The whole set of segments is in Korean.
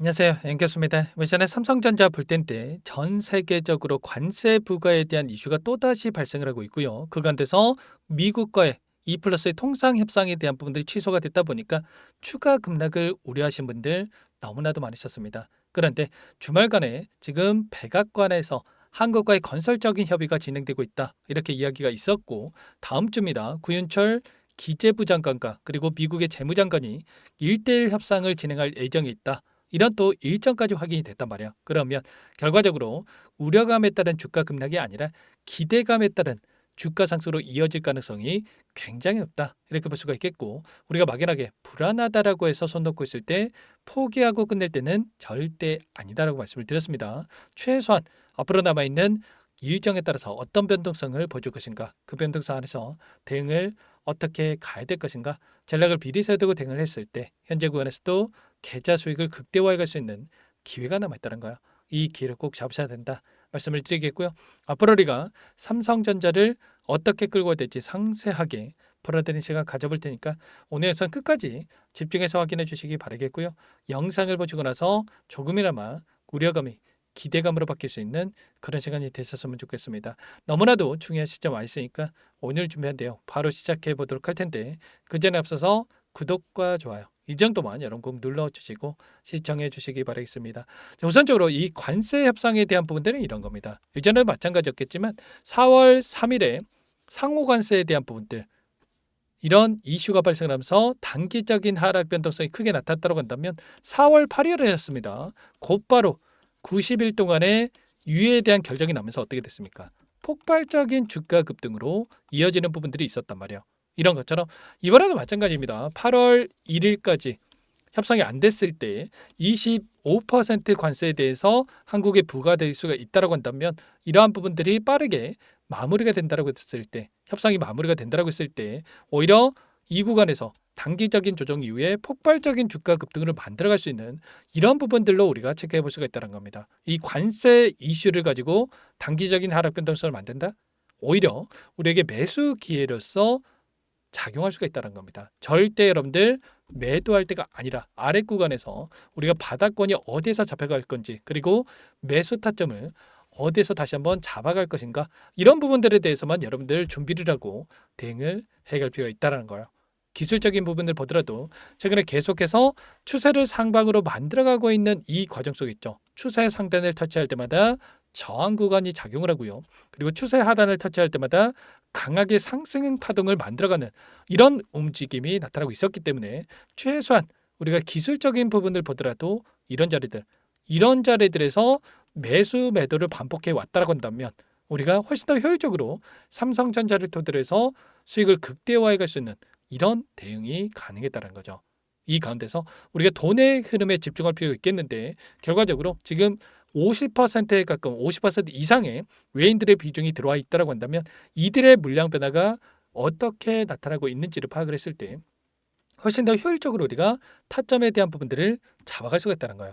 안녕하세요. 앵커수입니다. 예전에 삼성전자 불땐 때 전 세계적으로 관세 부과에 대한 이슈가 또다시 발생을 하고 있고요. 그 가운데서 미국과의 2+의 통상 협상에 대한 부분들이 취소가 됐다 보니까 추가 급락을 우려하신 분들 너무나도 많으셨습니다. 그런데 주말간에 지금 백악관에서 한국과의 건설적인 협의가 진행되고 있다. 이렇게 이야기가 있었고 다음 주입니다. 구윤철 기재부 장관과 그리고 미국의 재무장관이 1대1 협상을 진행할 예정이 있다. 이런 또 일정까지 확인이 됐단 말이야. 그러면 결과적으로 우려감에 따른 주가 급락이 아니라 기대감에 따른 주가 상승으로 이어질 가능성이 굉장히 높다. 이렇게 볼 수가 있겠고 우리가 막연하게 불안하다라고 해서 손 놓고 있을 때 포기하고 끝낼 때는 절대 아니다라고 말씀을 드렸습니다. 최소한 앞으로 남아있는 일정에 따라서 어떤 변동성을 보여줄 것인가, 그 변동성 안에서 대응을 어떻게 가야 될 것인가, 전략을 미리 세우고 대응을 했을 때 현재 구간에서도 계좌 수익을 극대화해 갈 수 있는 기회가 남아있다는 거야. 이 기회를 꼭 잡으셔야 된다 말씀을 드리겠고요. 앞으로 우리가 삼성전자를 어떻게 끌고 가야 될지 상세하게 풀어드리는 시간 가져볼 테니까 오늘 영상 끝까지 집중해서 확인해 주시기 바라겠고요. 영상을 보시고 나서 조금이나마 우려감이 기대감으로 바뀔 수 있는 그런 시간이 됐었으면 좋겠습니다. 너무나도 중요한 시점 와 있으니까 오늘 준비한 내용 바로 시작해 보도록 할 텐데 그 전에 앞서서 구독과 좋아요 이 정도만 여러분 꼭 눌러주시고 시청해 주시기 바라겠습니다. 자, 우선적으로 이 관세 협상에 대한 부분들은 이런 겁니다. 예전에도 마찬가지였겠지만 4월 3일에 상호 관세에 대한 부분들 이런 이슈가 발생하면서 단기적인 하락 변동성이 크게 나타났다고 한다면 4월 8일이었습니다. 곧바로 90일 동안의 유예에 대한 결정이 나면서 어떻게 됐습니까? 폭발적인 주가 급등으로 이어지는 부분들이 있었단 말이에요. 이런 것처럼 이번에도 마찬가지입니다. 8월 1일까지 협상이 안 됐을 때 25% 관세에 대해서 한국에 부과될 수가 있다고 한다면 이러한 부분들이 빠르게 마무리가 된다고 했을 때 협상이 마무리가 된다고 했을 때 오히려 이 구간에서 단기적인 조정 이후에 폭발적인 주가 급등을 만들어갈 수 있는 이런 부분들로 우리가 체크해 볼 수가 있다는 겁니다. 이 관세 이슈를 가지고 단기적인 하락 변동성을 만든다? 오히려 우리에게 매수 기회로서 작용할 수가 있다는 겁니다. 절대 여러분들 매도할 때가 아니라 아래 구간에서 우리가 바닥권이 어디에서 잡혀갈 건지 그리고 매수 타점을 어디에서 다시 한번 잡아갈 것인가 이런 부분들에 대해서만 여러분들 준비를 하고 대응을 해갈 필요가 있다는 거예요. 기술적인 부분을 보더라도 최근에 계속해서 추세를 상방으로 만들어가고 있는 이 과정 속에 있죠. 추세 상단을 터치할 때마다 저항 구간이 작용을 하고요. 그리고 추세 하단을 터치할 때마다 강하게 상승 파동을 만들어가는 이런 움직임이 나타나고 있었기 때문에 최소한 우리가 기술적인 부분을 보더라도 이런 자리들에서 매수 매도를 반복해 왔다고 한다면 우리가 훨씬 더 효율적으로 삼성전자를 토대로 해서 수익을 극대화해 갈 수 있는 이런 대응이 가능했다는 거죠. 이 가운데서 우리가 돈의 흐름에 집중할 필요가 있겠는데 결과적으로 지금 50%에 가까운 50% 이상의 외인들의 비중이 들어와 있다고 한다면 이들의 물량 변화가 어떻게 나타나고 있는지를 파악을 했을 때 훨씬 더 효율적으로 우리가 타점에 대한 부분들을 잡아갈 수가 있다는 거예요.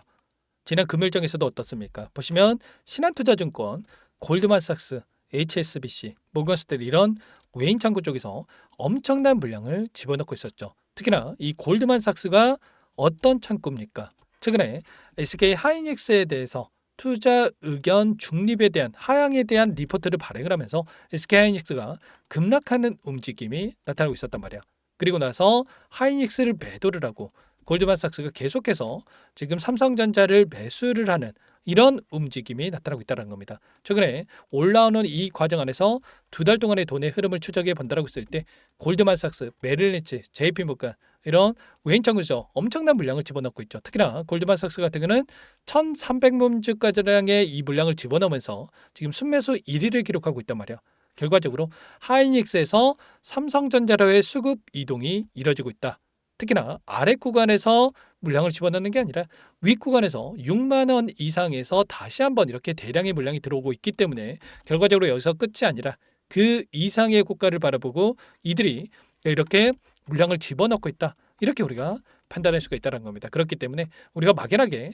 지난 금요일장에서도 어떻습니까? 보시면 신한투자증권, 골드만삭스, HSBC, 모건스탠리 이런 외인 창구 쪽에서 엄청난 물량을 집어넣고 있었죠. 특히나 이 골드만삭스가 어떤 창구입니까? 최근에 SK 하이닉스에 대해서 투자 의견 중립에 대한 하향에 대한 리포트를 발행을 하면서 SK 하이닉스가 급락하는 움직임이 나타나고 있었단 말이야. 그리고 나서 하이닉스를 매도를 하고 골드만삭스가 계속해서 지금 삼성전자를 매수를 하는 이런 움직임이 나타나고 있다는 겁니다. 최근에 올라오는 이 과정 안에서 두 달 동안의 돈의 흐름을 추적해 본다고 했을 때 골드만삭스, 메릴린치, JP모건 이런 외인창구죠. 엄청난 물량을 집어넣고 있죠. 특히나 골드만삭스 같은 경우는 1,300문주가량의 이 물량을 집어넣으면서 지금 순매수 1위를 기록하고 있단 말이야. 결과적으로 하이닉스에서 삼성전자로의 수급 이동이 이뤄지고 있다. 특히나 아래 구간에서 물량을 집어넣는 게 아니라 윗 구간에서 6만 원 이상에서 다시 한번 이렇게 대량의 물량이 들어오고 있기 때문에 결과적으로 여기서 끝이 아니라 그 이상의 고가를 바라보고 이들이 이렇게 물량을 집어넣고 있다. 이렇게 우리가 판단할 수가 있다는 겁니다. 그렇기 때문에 우리가 막연하게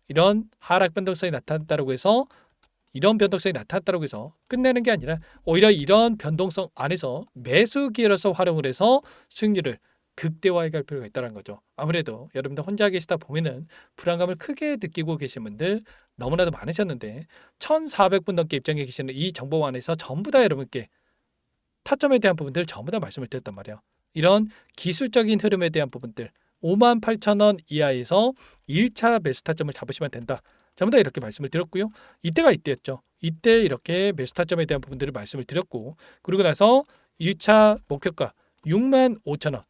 이런 하락 변동성이 나타났다고 해서 이런 변동성이 나타났다고 해서 끝내는 게 아니라 오히려 이런 변동성 안에서 매수 기회로서 활용을 해서 수익률을 극대화해 갈 필요가 있다는 거죠. 아무래도 여러분들 혼자 계시다 보면은 불안감을 크게 느끼고 계신 분들 너무나도 많으셨는데 1,400분 넘게 입장해 계시는 이 정보원에서 전부 다 여러분께 타점에 대한 부분들 전부 다 말씀을 드렸단 말이에요. 이런 기술적인 흐름에 대한 부분들 58,000원 이하에서 1차 매수 타점을 잡으시면 된다. 전부 다 이렇게 말씀을 드렸고요. 이때가 이때였죠. 이때 이렇게 매수 타점에 대한 부분들을 말씀을 드렸고 그리고 나서 1차 목표가 65,000원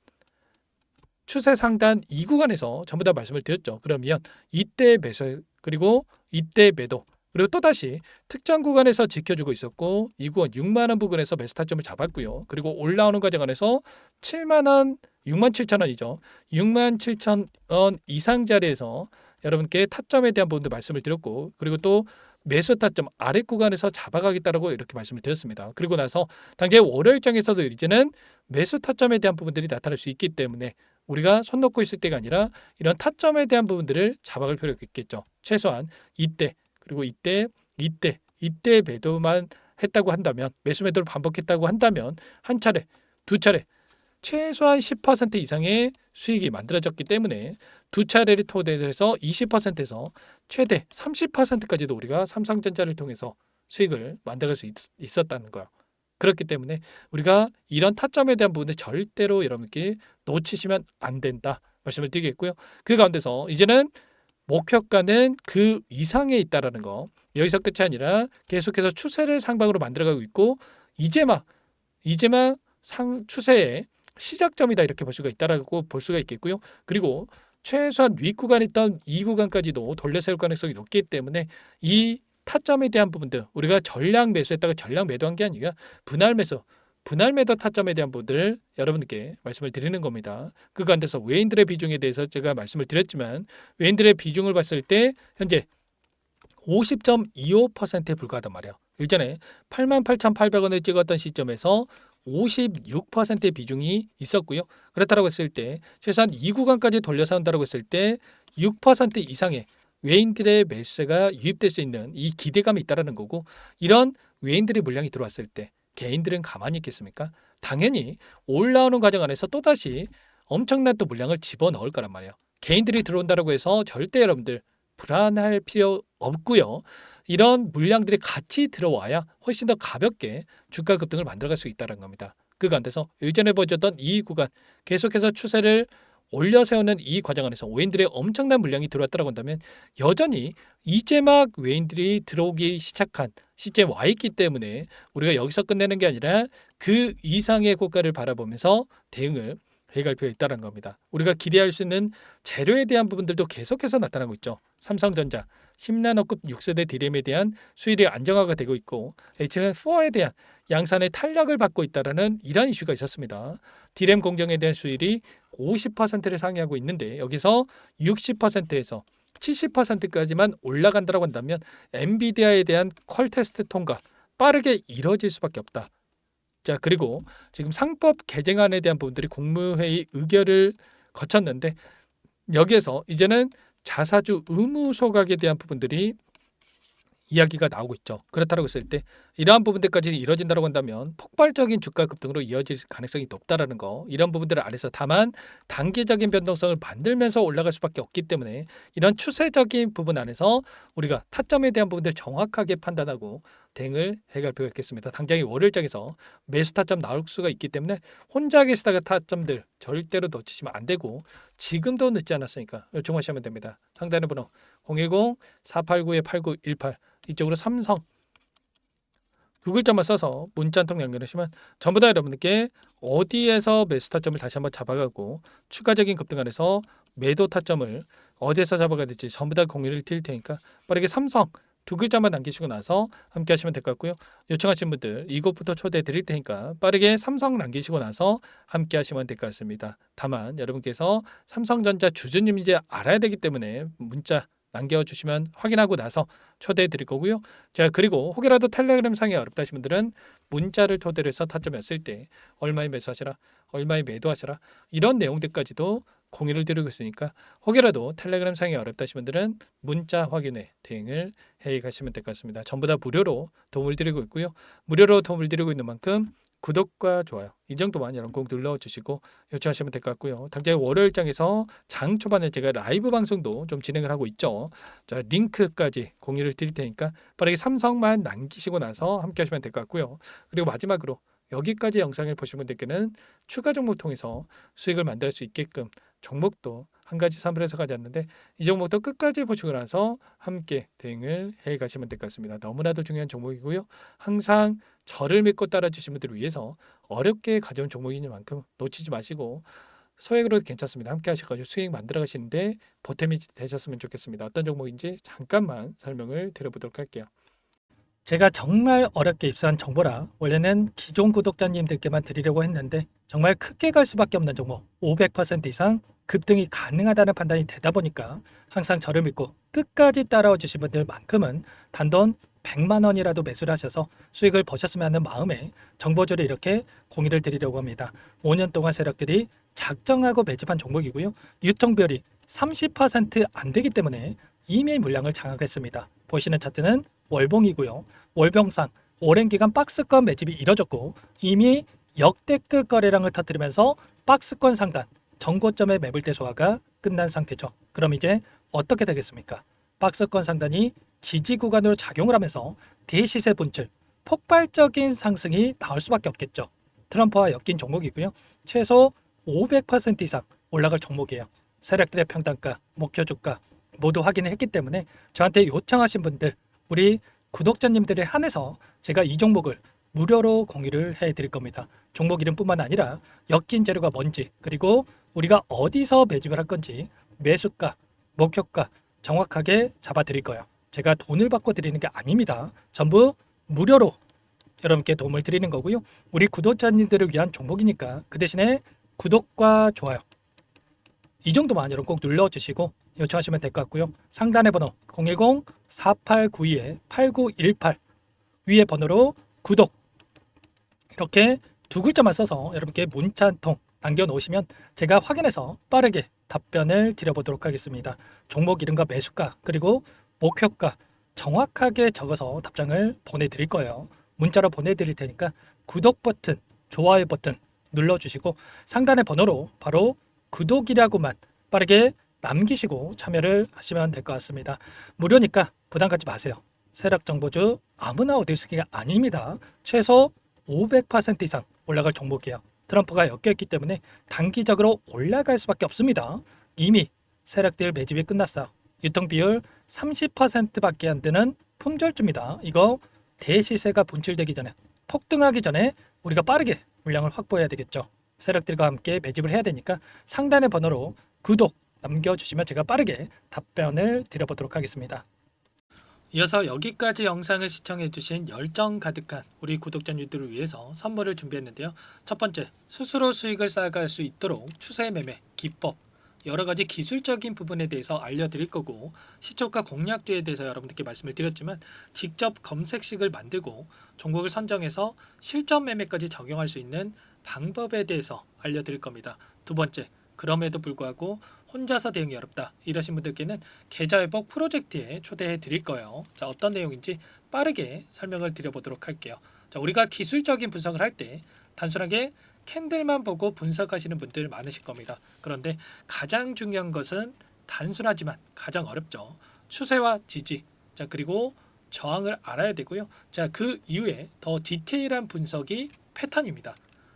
추세 상단 이 구간에서 전부 다 말씀을 드렸죠. 그러면 이때 매수 그리고 이때 매도 그리고 또다시 특정 구간에서 지켜주고 있었고 이 구간 6만 원 부근에서 매수 타점을 잡았고요. 그리고 올라오는 과정 안에서 7만 원, 6만 7천 원이죠. 6만 7천 원 이상 자리에서 여러분께 타점에 대한 부분도 말씀을 드렸고 그리고 또 매수 타점 아래 구간에서 잡아가겠다라고 이렇게 말씀을 드렸습니다. 그리고 나서 당장 월요일장에서도 이제는 매수 타점에 대한 부분들이 나타날 수 있기 때문에 우리가 손 놓고 있을 때가 아니라 이런 타점에 대한 부분들을 잡아갈 필요가 있겠죠. 최소한 이때 그리고 이때 매도만 했다고 한다면 매수 매도를 반복했다고 한다면 한 차례, 두 차례 최소한 10% 이상의 수익이 만들어졌기 때문에 두 차례를 토대해서 20%에서 최대 30%까지도 우리가 삼성전자를 통해서 수익을 만들어갈 수 있었다는 거예요. 그렇기 때문에 우리가 이런 타점에 대한 부분을 절대로 여러분께 놓치시면 안 된다 말씀을 드리겠고요. 그 가운데서 이제는 목표가는 그 이상에 있다라는 거 여기서 끝이 아니라 계속해서 추세를 상방으로 만들어가고 있고 이제 막 추세의 시작점이다 이렇게 볼 수가 있다라고 볼 수가 있겠고요. 그리고 최소한 윗구간에 있던 이 구간까지도 돌려세울 가능성이 높기 때문에 이 타점에 대한 부분들 우리가 전량 매수했다가 전량 매도한 게 아니라 분할 매도 타점에 대한 부분들을 여러분들께 말씀을 드리는 겁니다. 그 가운데서 외인들의 비중에 대해서 제가 말씀을 드렸지만 외인들의 비중을 봤을 때 현재 50.25%에 불과하단 말이에요. 일전에 88,800원을 찍었던 시점에서 56%의 비중이 있었고요. 그렇다고 했을 때 최소한 이 구간까지 돌려서 한다고 했을 때 6% 이상의 외인들의 매수세가 유입될 수 있는 이 기대감이 있다라는 거고 이런 외인들의 물량이 들어왔을 때 개인들은 가만히 있겠습니까? 당연히 올라오는 과정 안에서 또다시 엄청난 또 물량을 집어넣을 거란 말이에요. 개인들이 들어온다고 해서 절대 여러분들 불안할 필요 없고요. 이런 물량들이 같이 들어와야 훨씬 더 가볍게 주가 급등을 만들어갈 수 있다는 겁니다. 그 가운데서 일전에 보여줬던 이 구간 계속해서 추세를 올려 세우는 이 과정 안에서 외인들의 엄청난 물량이 들어왔다고 한다면 여전히 이제 막 외인들이 들어오기 시작한 시점에 와 있기 때문에 우리가 여기서 끝내는 게 아니라 그 이상의 고가를 바라보면서 대응을 해갈 필요가 있다는 겁니다. 우리가 기대할 수 있는 재료에 대한 부분들도 계속해서 나타나고 있죠. 삼성전자 10나노급 6세대 디램에 대한 수율이 안정화가 되고 있고 HBM4에 대한 양산의 탄력을 받고 있다는 이런 이슈가 있었습니다. 디램 공정에 대한 수율이 50%를 상회하고 있는데 여기서 60%에서 70%까지만 올라간다고 한다면 엔비디아에 대한 퀄 테스트 통과 빠르게 이뤄질 수밖에 없다. 자 그리고 지금 상법 개정안에 대한 부분들이 국무회의 의결을 거쳤는데 여기에서 이제는 자사주 의무 소각에 대한 부분들이 이야기가 나오고 있죠. 그렇다고 했을 때 이러한 부분들까지 이뤄진다고 한다면 폭발적인 주가 급등으로 이어질 가능성이 높다라는 거 이런 부분들을 아래서 다만 단기적인 변동성을 만들면서 올라갈 수밖에 없기 때문에 이런 추세적인 부분 안에서 우리가 타점에 대한 부분들 정확하게 판단하고 대응을 해갈 필요가 있겠습니다. 당장의 월요일장에서 매수 타점 나올 수가 있기 때문에 혼자 계시다가 타점들 절대로 놓치시면 안 되고 지금도 늦지 않았으니까 요청하시면 됩니다. 상단의 번호 010-489-8918 이쪽으로 삼성 두 글자만 써서 문자 한 통 남겨주시면 전부 다 여러분들께 어디에서 매수 타점을 다시 한번 잡아가고 추가적인 급등 안에서 매도 타점을 어디에서 잡아가야 될지 전부 다 공유를 드릴 테니까 빠르게 삼성 두 글자만 남기시고 나서 함께 하시면 될 것 같고요. 요청하신 분들 이곳부터 초대해 드릴 테니까 빠르게 삼성 남기시고 나서 함께 하시면 될 것 같습니다. 다만 여러분께서 삼성전자 주주님인지 알아야 되기 때문에 문자 남겨주시면 확인하고 나서 초대해 드릴 거고요. 자 그리고 혹여라도 텔레그램 상에 어렵다 하신 분들은 문자를 토대로 해서 타점했을 때 얼마에 매수하시라 얼마에 매도하시라 이런 내용들까지도 공유를 드리고 있으니까 혹여라도 텔레그램 상에 어렵다 하신 분들은 문자 확인에 대응을 해 가시면 될 것 같습니다. 전부 다 무료로 도움을 드리고 있고요. 무료로 도움을 드리고 있는 만큼 구독과 좋아요 이 정도만 여러분 꼭 눌러주시고 요청하시면 될 것 같고요. 당장 월요일장에서 장 초반에 제가 라이브 방송도 좀 진행을 하고 있죠. 자, 링크까지 공유를 드릴 테니까 빠르게 삼성만 남기시고 나서 함께 하시면 될 것 같고요. 그리고 마지막으로 여기까지 영상을 보신 분들께는 추가 종목 통해서 수익을 만들 수 있게끔 종목도 한 가지 선별해서 가져왔는데 이 종목도 끝까지 보시고 나서 함께 대응을 해 가시면 될 것 같습니다. 너무나도 중요한 종목이고요. 항상 저를 믿고 따라주신 분들을 위해서 어렵게 가져온 종목이니만큼 놓치지 마시고 소액으로도 괜찮습니다. 함께 하셔가지고 수익 만들어 가시는데 보탬이 되셨으면 좋겠습니다. 어떤 종목인지 잠깐만 설명을 드려보도록 할게요. 제가 정말 어렵게 입수한 정보라 원래는 기존 구독자님들께만 드리려고 했는데 정말 크게 갈 수밖에 없는 종목 500% 이상 급등이 가능하다는 판단이 되다 보니까 항상 저를 믿고 끝까지 따라와 주신 분들만큼은 단돈 100만 원이라도 매수를 하셔서 수익을 보셨으면 하는 마음에 정보주를 이렇게 공유를 드리려고 합니다. 5년 동안 세력들이 작정하고 매집한 종목이고요. 유통비율이 30%안 되기 때문에 이미 물량을 장악했습니다. 보시는 차트는 월봉이고요. 월봉상 오랜 기간 박스권 매집이 이뤄졌고 이미 역대급 거래량을 터뜨리면서 박스권 상단 전고점의 매물대 소화가 끝난 상태죠. 그럼 이제 어떻게 되겠습니까? 박스권 상단이 지지 구간으로 작용을 하면서 대시세 분출, 폭발적인 상승이 나올 수밖에 없겠죠. 트럼프와 엮인 종목이고요. 최소 500% 이상 올라갈 종목이에요. 세력들의 평단가, 목표 주가 모두 확인을 했기 때문에 저한테 요청하신 분들, 우리 구독자님들에 한해서 제가 이 종목을 무료로 공유를 해드릴 겁니다. 종목 이름뿐만 아니라 엮인 재료가 뭔지, 그리고 우리가 어디서 매집을 할 건지 매수가, 목표가 정확하게 잡아드릴 거예요. 제가 돈을 받고 드리는 게 아닙니다. 전부 무료로 여러분께 도움을 드리는 거고요. 우리 구독자님들을 위한 종목이니까 그 대신에 구독과 좋아요 이 정도만 여러분 꼭 눌러주시고 요청하시면 될 것 같고요. 상단의 번호 010-4892-8918 위에 번호로 구독 이렇게 두 글자만 써서 여러분께 문자 한 통 남겨놓으시면 제가 확인해서 빠르게 답변을 드려보도록 하겠습니다. 종목 이름과 매수가 그리고 목표가 정확하게 적어서 답장을 보내드릴 거예요. 문자로 보내드릴 테니까 구독 버튼, 좋아요 버튼 눌러주시고 상단의 번호로 바로 구독이라고만 빠르게 남기시고 참여를 하시면 될 것 같습니다. 무료니까 부담 갖지 마세요. 세력정보주 아무나 얻을 수 있는 게 아닙니다. 최소 500% 이상 올라갈 종목이에요. 트럼프가 엮여있기 때문에 단기적으로 올라갈 수밖에 없습니다. 이미 세력들 매집이 끝났어요. 유통비율 30%밖에 안 되는 품절주입니다. 이거 대시세가 분출되기 전에 폭등하기 전에 우리가 빠르게 물량을 확보해야 되겠죠. 세력들과 함께 매집을 해야 되니까 상단의 번호로 구독 남겨주시면 제가 빠르게 답변을 드려보도록 하겠습니다. 이어서 여기까지 영상을 시청해주신 열정 가득한 우리 구독자님들을 위해서 선물을 준비했는데요. 첫 번째, 스스로 수익을 쌓아갈 수 있도록 추세 매매 기법 여러 가지 기술적인 부분에 대해서 알려드릴 거고 시초가 공략주에 대해서 여러분들께 말씀을 드렸지만 직접 검색식을 만들고 종목을 선정해서 실전 매매까지 적용할 수 있는 방법에 대해서 알려드릴 겁니다. 두 번째, 그럼에도 불구하고 혼자서 대응이 어렵다 이러신 분들께는 계좌회복 프로젝트에 초대해 드릴 거예요. 자, 어떤 내용인지 빠르게 설명을 드려보도록 할게요. 자, 우리가 기술적인 분석을 할 때 단순하게 캔들만 보고 분석하시는 분들 많으실 겁니다. 그런데 가장 중요한 것은 단순하지만 가장 어렵죠. 추세와 지지, 자 그리고 저항을 알아야 되고요. 자, 그 이후에 더 디테일한 분석이 패턴입니다.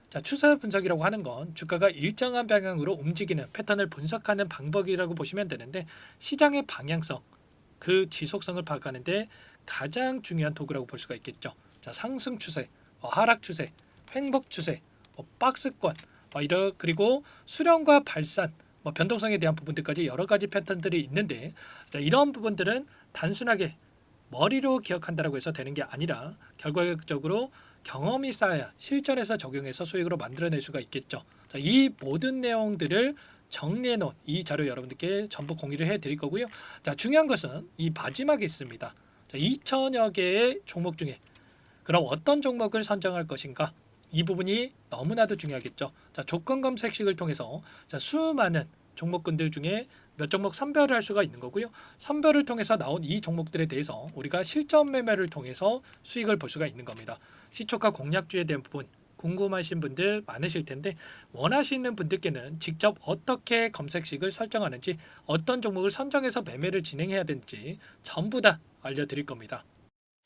자, 추세 분석이라고 하는 건 주가가 일정한 방향으로 움직이는 패턴을 분석하는 방법이라고 보시면 되는데 시장의 방향성, 그 지속성을 파악하는데 가장 중요한 도구라고 볼 수가 있겠죠. 자, 상승 추세, 하락 추세, 횡복 추세, 박스권, 그리고 수렴과 발산, 변동성에 대한 부분들까지 여러 가지 패턴들이 있는데 자, 이런 부분들은 단순하게 머리로 기억한다고 해서 되는 게 아니라 결과적으로 경험이 쌓아야 실전에서 적용해서 수익으로 만들어낼 수가 있겠죠. 자, 이 모든 내용들을 정리해 놓은 이 자료 여러분들께 전부 공유를 해 드릴 거고요. 자, 중요한 것은 이 마지막에 있습니다. 자, 2천여 개의 종목 중에 그럼 어떤 종목을 선정할 것인가? 이 부분이 너무나도 중요하겠죠. 자, 조건 검색식을 통해서 자, 수많은 종목군들 중에 몇 종목 선별을 할 수가 있는 거고요. 선별을 통해서 나온 이 종목들에 대해서 우리가 실전 매매를 통해서 수익을 볼 수가 있는 겁니다. 시초가 공략주에 대한 부분, 궁금하신 분들 많으실 텐데 원하시는 분들께는 직접 어떻게 검색식을 설정하는지 어떤 종목을 선정해서 매매를 진행해야 되는지 전부 다 알려드릴 겁니다.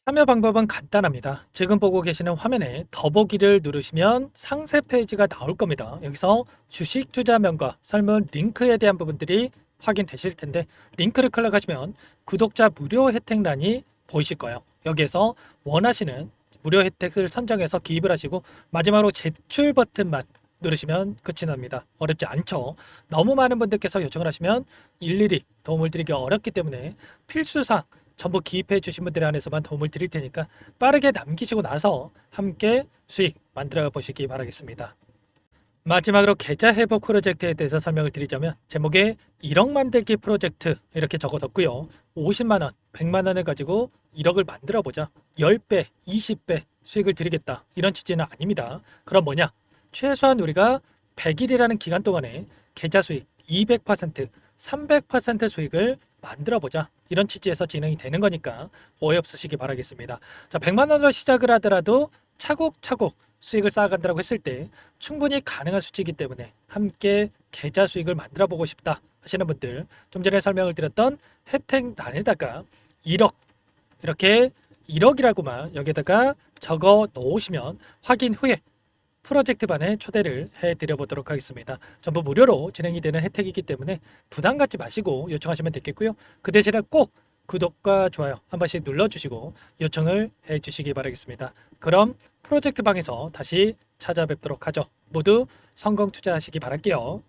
참여 방법은 간단합니다. 지금 보고 계시는 화면에 더보기를 누르시면 상세 페이지가 나올 겁니다. 여기서 주식 투자명과 설문 링크에 대한 부분들이 확인되실 텐데 링크를 클릭하시면 구독자 무료 혜택란이 보이실 거예요. 여기에서 원하시는 무료 혜택을 선정해서 기입을 하시고 마지막으로 제출 버튼만 누르시면 끝이 납니다. 어렵지 않죠? 너무 많은 분들께서 요청을 하시면 일일이 도움을 드리기 어렵기 때문에 필수사항 전부 기입해 주신 분들에 한해서만 도움을 드릴 테니까 빠르게 남기시고 나서 함께 수익 만들어 보시기 바라겠습니다. 마지막으로 계좌 회복 프로젝트에 대해서 설명을 드리자면 제목에 1억 만들기 프로젝트 이렇게 적어뒀고요. 50만 원, 100만 원을 가지고 1억을 만들어 보자. 10배, 20배 수익을 드리겠다. 이런 취지는 아닙니다. 그럼 뭐냐? 최소한 우리가 100일이라는 기간 동안에 계좌 수익 200%, 300% 수익을 만들어 보자. 이런 취지에서 진행이 되는 거니까 오해 없으시기 바라겠습니다. 자, 100만 원으로 시작을 하더라도 차곡차곡 수익을 쌓아간다고 했을 때 충분히 가능한 수치이기 때문에 함께 계좌 수익을 만들어 보고 싶다 하시는 분들 좀 전에 설명을 드렸던 혜택란에다가 1억 이렇게 1억이라고만 여기다가 적어 놓으시면 확인 후에 프로젝트 반에 초대를 해드려 보도록 하겠습니다. 전부 무료로 진행이 되는 혜택이기 때문에 부담 갖지 마시고 요청하시면 되겠고요. 그 대신에 꼭 구독과 좋아요 한 번씩 눌러주시고 요청을 해주시기 바라겠습니다. 그럼 프로젝트 방에서 다시 찾아뵙도록 하죠. 모두 성공 투자하시기 바랄게요.